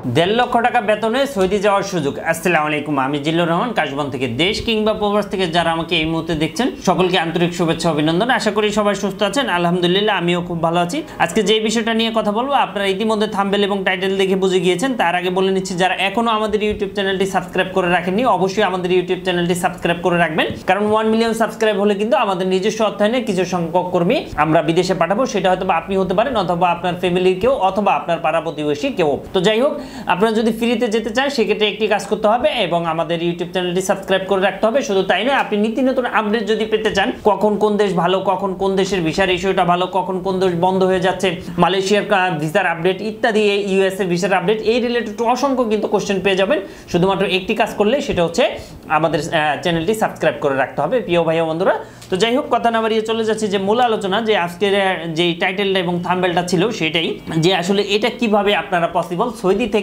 1.5 লক্ষ টাকা বেতনে সৌদি যাওয়ার সুযোগ। আসসালামু আলাইকুম, আমি জিল্লুর রহমান কাশবন থেকে। দেশ কিংবা প্রবাস থেকে যারা আমাকে এই মুহূর্তে দেখছেন সকলকে আন্তরিক শুভেচ্ছা অভিনন্দন। আশা করি সবাই সুস্থ আছেন। আলহামদুলিল্লাহ আমিও খুব ভালো আছি। আজকে যে বিষয়টা নিয়ে কথা বলবো আপনারা ইতিমধ্যে থাম্বনেল এবং টাইটেল দেখে বুঝে গিয়েছেন। তার আগে বলে নিচ্ছি, যারা এখনো আমাদের ইউটিউব চ্যানেলটি সাবস্ক্রাইব করে রাখেননি অবশ্যই আমাদের ইউটিউব চ্যানেলটি সাবস্ক্রাইব করে রাখবেন, কারণ 1 মিলিয়ন সাবস্ক্রাইব হলে কিন্তু আমাদের নিজস্ব অর্থায়নে কিছু সংখ্যক কর্মী আমরা বিদেশে পাঠাবো। সেটা হয়তো আপনি হতে পারেন, অথবা আপনার ফ্যামিলির কেউ, অথবা আপনার পাড়া প্রতিবেশী কেউ। তো যাই হোক, আপনারা যদি ফ্রিতে যেতে চান সেক্ষেত্রে একটি কাজ করতে হবে এবং আমাদের ইউটিউব চ্যানেলটি সাবস্ক্রাইব করে রাখতে হবে। শুধু তাই নয়, আপনি নিত্য নতুন আপডেট যদি পেতে চান, কখন কোন দেশ ভালো, কখন কোন দেশের ভিসার ইস্যুটা ভালো, কখন কোন দেশ বন্ধ হয়ে যাচ্ছে, মালয়েশিয়ার ভিসার আপডেট ইত্যাদি, ইউএসএ ভিসার আপডেট, এই রিলেটেড অসংখ্য কিন্তু কোশ্চেন পেয়ে যাবেন শুধুমাত্র একটি কাজ করলে, সেটা হচ্ছে আমাদের চ্যানেলটি সাবস্ক্রাইব করে রাখতে হবে প্রিয় ভাই ও বন্ধুরা। তো যাই হোক, কথা না বাড়িয়ে চলে যাচ্ছি যে মূল আলোচনা, যে আজকের যে টাইটেলটা এবং থাম্বনেলটা ছিল সেটাই, যে আসলে এটা কিভাবে আপনারা পসিবল সৌদি থেকে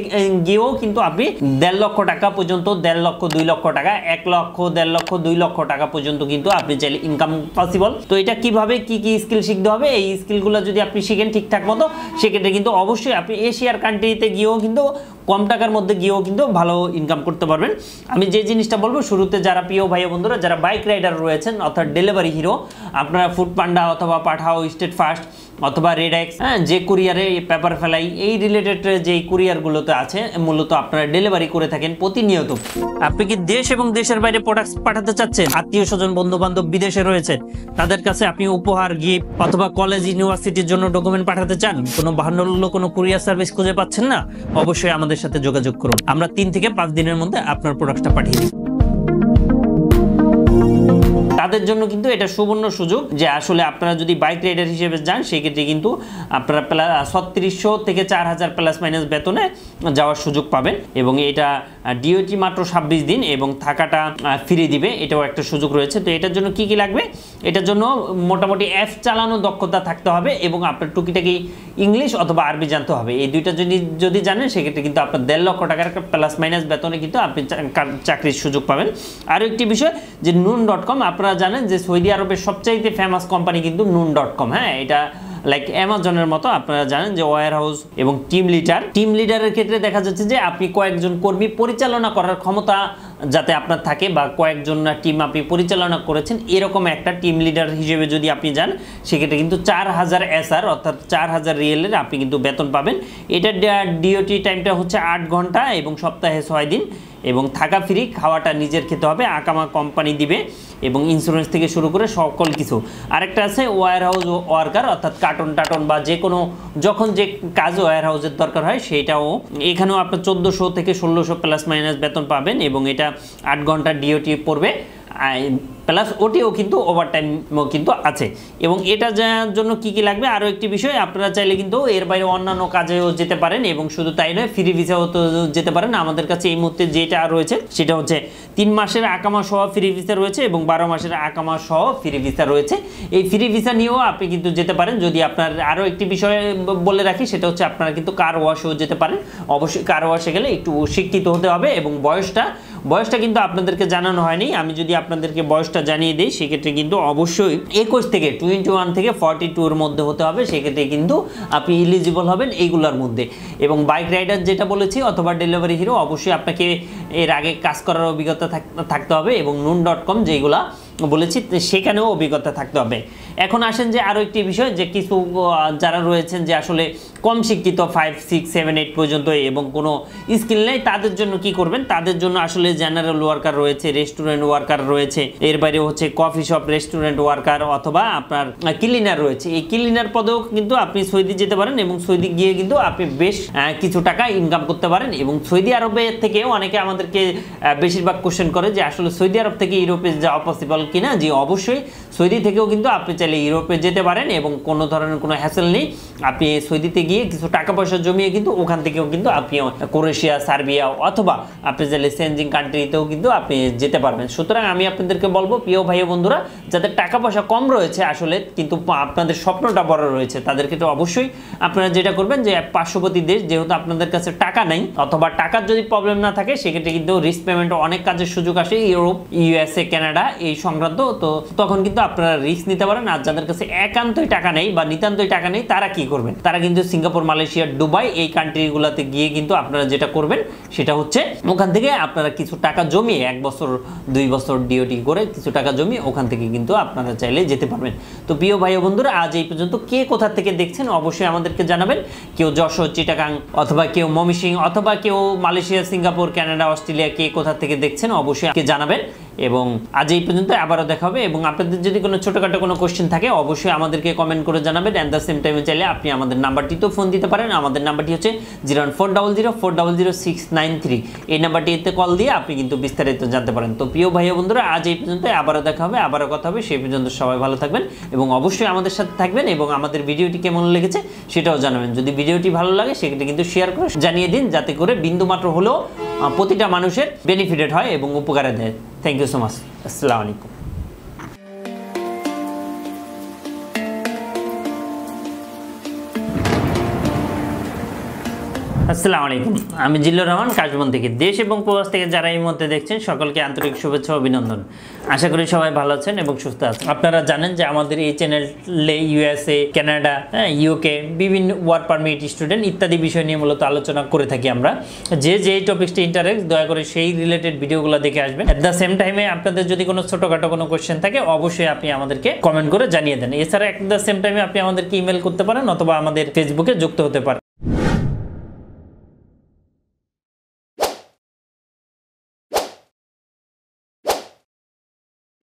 গিয়েও কিন্তু আপনি 1.5 লক্ষ টাকা পর্যন্ত, 1.5 লক্ষ 2 লক্ষ টাকা, 1 লক্ষ 1.5 লক্ষ 2 লক্ষ টাকা পর্যন্ত কিন্তু আপনি চাইলে ইনকাম পসিবল। তো এটা কিভাবে কি কি স্কিল শিখতে হবে, এই স্কিলগুলো যদি আপনি শিখেন ঠিকঠাক মতো, সেক্ষেত্রে কিন্তু অবশ্যই আপনি এশিয়ার কান্ট্রিতে গিয়েও কিন্তু কম টাকার মধ্যে গিয়েও কিন্তু ভালো ইনকাম করতে পারবেন। আমি যে জিনিসটা বলবো শুরুতে, যারা প্রিয় ভাই বন্ধুরা যারা বাইক রাইডার রয়েছেন, অর্থাৎ ডেলিভারি হিরো, আপনারা ফুড পান্ডা অথবা পাঠাও, স্টেট ফাস্ট অথবা রেডএক্স, যে কুরিয়ারে পেপার ফেলাই, এই রিলেটেড যে কুরিয়ারগুলোতে আছে, মূলত আপনারা ডেলিভারি করে থাকেন প্রতিনিয়ত। আপনি কি দেশ এবং দেশের বাইরে প্রোডাক্টস পাঠাতে চাচ্ছেন, আত্মীয় স্বজন বন্ধু বান্ধব বিদেশে রয়েছে, তাদের কাছে আপনি উপহার, গিফট অথবা কলেজ ইউনিভার্সিটির জন্য ডকুমেন্ট পাঠাতে চান, কোনো ভান্ডারগুলো কোনো কুরিয়ার সার্ভিস খুঁজে পাচ্ছেন না, অবশ্যই আমাদের সাথে যোগাযোগ করুন। আমরা 3 থেকে 5 দিনের মধ্যে আপনার প্রোডাক্টটা পাঠিয়ে দিই। তাদের জন্য কিন্তু এটা সুবর্ণ সুযোগ, যে আসলে আপনারা যদি বাইক রাইডার হিসেবে যান সেক্ষেত্রে কিন্তু আপনারা 3600 থেকে 4000 প্লাস মাইনাস বেতনে যাওয়ার সুযোগ পাবেন, এবং এটা ডিওটি মাত্র 26 দিন এবং থাকাটা ফ্রি দিবে, এটাও একটা সুযোগ রয়েছে। তো এটার জন্য কি কি লাগবে? এটার জন্য মোটামুটি অ্যাপ চালানোর দক্ষতা থাকতে হবে এবং আপনার টুকিটাকি ইংলিশ অথবা আরবি জানতে হবে। এই দুইটা যদি জানেন সেক্ষেত্রে কিন্তু আপনার 1.5 লক্ষ টাকার প্লাস মাইনাস বেতনে কিন্তু আপনি চাকরির সুযোগ পাবেন। আরও একটি বিষয়, যে noon.com, আপনারা জানেন যে সৌদি আরবের সবচাইতে ফেমাস কোম্পানি কিন্তু noon.com। হ্যাঁ, এটা লাইক অ্যামাজনের মতো। আপনারা জানেন যে ওয়্যার হাউস এবং টিম লিডারের ক্ষেত্রে দেখা যাচ্ছে যে আপনি কয়েকজন কর্মী পরিচালনা করার ক্ষমতা যাতে আপনার থাকে, বা কয়েকজন টিম আপনি পরিচালনা করেছেন, এরকম একটা টিম লিডার হিসেবে যদি আপনি যান সেক্ষেত্রে কিন্তু 4000 SR অর্থাৎ 4000 রিয়েলের আপনি কিন্তু বেতন পাবেন। এটা ডিওটি টাইমটা হচ্ছে 8 ঘন্টা এবং সপ্তাহে 6 দিন, এবং থাকা ফ্রি, খাওয়াটা নিজের খেতে হবে, আকামা কোম্পানি দিবে, এবং ইন্স্যুরেন্স থেকে শুরু করে সকল কিছু। আরেকটা আছে ওয়্যার হাউস ওয়ার্কার, অর্থাৎ কার্টন বা যে কোনো যখন যে কাজ ওয়্যার হাউসের দরকার হয় সেটাও, এখানেও আপনার 1400 থেকে 1600 প্লাস মাইনাস বেতন পাবেন, এবং এটা 8 ঘন্টা ডিওটি পড়বে, প্লাস ওটিও কিন্তু ওভারটাইমও কিন্তু আছে। এবং এটা যাওয়ার জন্য কি কি লাগবে, আরও একটি বিষয়, আপনারা চাইলে কিন্তু এর বাইরে অন্যান্য কাজেও যেতে পারেন, এবং শুধু তাই নয়, ফ্রি ভিসাও তো যেতে পারেন। আমাদের কাছে এই মুহূর্তে যেটা রয়েছে সেটা হচ্ছে 3 মাসের আকামা সহ ফ্রি ভিসা রয়েছে এবং 12 মাসের আকামা সহ ফ্রি ভিসা রয়েছে। এই ফ্রি ভিসা নিয়েও আপনি কিন্তু যেতে পারেন। যদি আপনার আরও একটি বিষয় বলে রাখি, সেটা হচ্ছে আপনারা কিন্তু কার ওয়াশেও যেতে পারেন। অবশ্যই কার ওয়াশে গেলে একটু শিক্ষিত হতে হবে, এবং বয়সটা কিন্তু আপনাদেরকে জানানো হয়নি। আমি যদি আপনাদেরকে বয়সটা জানিয়ে দিই, সেক্ষেত্রে কিন্তু অবশ্যই 21 থেকে 21 থেকে 42 এর মধ্যে হতে হবে, সেক্ষেত্রে কিন্তু আপনি ইলিজিবল হবেন এইগুলোর মধ্যে। এবং বাইক রাইডার যেটা বলেছি অথবা ডেলিভারি হিরো, অবশ্যই আপনাকে এর আগে কাজ করার অভিজ্ঞতা থাকতে হবে, এবং noon.com যেগুলা বলেছি সেখানেও অভিজ্ঞতা থাকতে হবে। এখন আসেন যে আরও একটি বিষয়, যে কিছু যারা রয়েছেন যে আসলে কম শিক্ষিত, 5, 6, 7, 8 পর্যন্ত, এবং কোনো স্কিল নেই, তাদের জন্য কি করবেন? তাদের জন্য আসলে জেনারেল ওয়ার্কার রয়েছে, রেস্টুরেন্ট ওয়ার্কার রয়েছে, এর বাইরে হচ্ছে কফি শপ, রেস্টুরেন্ট ওয়ার্কার, অথবা আপনার ক্লিনার রয়েছে। এই ক্লিনার পদেও কিন্তু আপনি সৌদি যেতে পারেন, এবং সৌদি গিয়ে কিন্তু আপনি বেশ কিছু টাকা ইনকাম করতে পারেন। এবং সৌদি আরবের থেকেও অনেকে আমাদেরকে বেশিরভাগ কোশ্চেন করে যে আসলে সৌদি আরব থেকে ইউরোপে যাওয়া পসিবল কিনা। যে অবশ্যই সৌদি থেকেও কিন্তু আপনি চাইলে ইউরোপে যেতে পারেন, এবং কোনো ধরনের কোনো হ্যাসেল নেই। আপনি সৌদিতে গিয়ে কিছু টাকা পয়সা জমিয়ে কিন্তু ওখান থেকেও কিন্তু আপনি ক্রোয়েশিয়া, সার্বিয়া, অথবা আপনি চাইলে সেনজিং কান্ট্রিতেও কিন্তু আপনি যেতে পারবেন। সুতরাং আমি আপনাদেরকে বলবো প্রিয় ভাই বন্ধুরা, যাদের টাকা পয়সা কম রয়েছে আসলে, কিন্তু আপনাদের স্বপ্নটা বড় রয়েছে, তাদেরকে তো অবশ্যই আপনারা যেটা করবেন, যে পার্শ্ববর্তী দেশ, যেহেতু আপনাদের কাছে টাকা নেই অথবা টাকার যদি প্রবলেম না থাকে, সেক্ষেত্রে কিন্তু রিস্ক পেমেন্ট অনেক কাজের সুযোগ আসে। ইউরোপ, USA, কানাডা, এই সংক্রান্ত, তো তখন কিন্তু আপনারা রিস্ক নিতে পারেন। আর যাদের কাছে একান্তই টাকা নেই বা নিতান্তই টাকা নেই তারা কি করবেন, তারা কিন্তু সিঙ্গাপুর, মালয়েশিয়া, দুবাই এই কান্ট্রিগুলোতে গিয়ে কিন্তু আপনারা যেটা করবেন সেটা হচ্ছে ওখান থেকে আপনারা কিছু টাকা জমিয়ে 1 বছর 2 বছর ডিওটি করে কিছু টাকা জমিয়ে ওখান থেকে কিন্তু আপনারা চাইলে যেতে পারবেন। তো প্রিয় ভাই ও বন্ধুরা, আজ এই পর্যন্ত। কে কোথা থেকে দেখছেন অবশ্যই আমাদেরকে জানাবেন। কেউ যশোর, চিটাগাং, অথবা কেউ ময়মনসিংহ, অথবা কেউ মালয়েশিয়া, সিঙ্গাপুর, কানাডা, অস্ট্রেলিয়া, কে কোথা থেকে দেখছেন অবশ্যই জানাবেন। এবং আজ এই পর্যন্ত, আবারও দেখা হবে। এবং আপনাদের যদি কোনো ছোটোখাটো কোনো কোশ্চেন থাকে অবশ্যই আমাদেরকে কমেন্ট করে জানাবেন। অ্যাট দ্য সেম টাইমে চাইলে আপনি আমাদের নাম্বারটিতেও ফোন দিতে পারেন। আমাদের নাম্বারটি হচ্ছে 01400400693। এই নাম্বারটিতে কল দিয়ে আপনি কিন্তু বিস্তারিত জানতে পারেন। তো প্রিয় ভাই ও বন্ধুরা, আজ এই পর্যন্ত, আবারও দেখা হবে, আবারও কথা হবে। সেই পর্যন্ত সবাই ভালো থাকবেন এবং অবশ্যই আমাদের সাথে থাকবেন। এবং আমাদের ভিডিওটি কেমন লেগেছে সেটাও জানাবেন। যদি ভিডিওটি ভালো লাগে সেক্ষেত্রে কিন্তু শেয়ার করে জানিয়ে দিন, যাতে করে বিন্দুমাত্র হলেও প্রতিটা মানুষের বেনিফিটেড হয় এবং উপকারে দেয়। Thank you so much. আসসালামু আলাইকুম। আসসালামু আলাইকুম, আমি জিল্লুর রহমান কাশবন থেকে। দেশ এবং প্রবাস থেকে যারা এই মুহূর্তে দেখছেন সকলকে আন্তরিক শুভেচ্ছা ও অভিনন্দন। আশা করি সবাই ভালো আছেন এবং সুস্থ আছেন। আপনারা জানেন যে আমাদের এই চ্যানেলে USA, কানাডা, UK বিভিন্ন ওয়ার্ক পারমিট, স্টুডেন্ট ইত্যাদি বিষয় নিয়ে মূলত আলোচনা করে থাকি আমরা। যে টপিকসটি ইন্টারেস্ট, দয়া করে সেই রিলেটেড ভিডিওগুলো দেখে আসবেন। অ্যাট দ্য সেম টাইমে আপনাদের যদি কোনো ছোটোখাটো কোনো কোয়েশ্চেন থাকে অবশ্যই আপনি আমাদেরকে কমেন্ট করে জানিয়ে দেন। এছাড়া অ্যাট দ্য সেম টাইমে আপনি আমাদেরকে ইমেল করতে পারেন অথবা আমাদের ফেসবুকে যুক্ত হতে পারেন।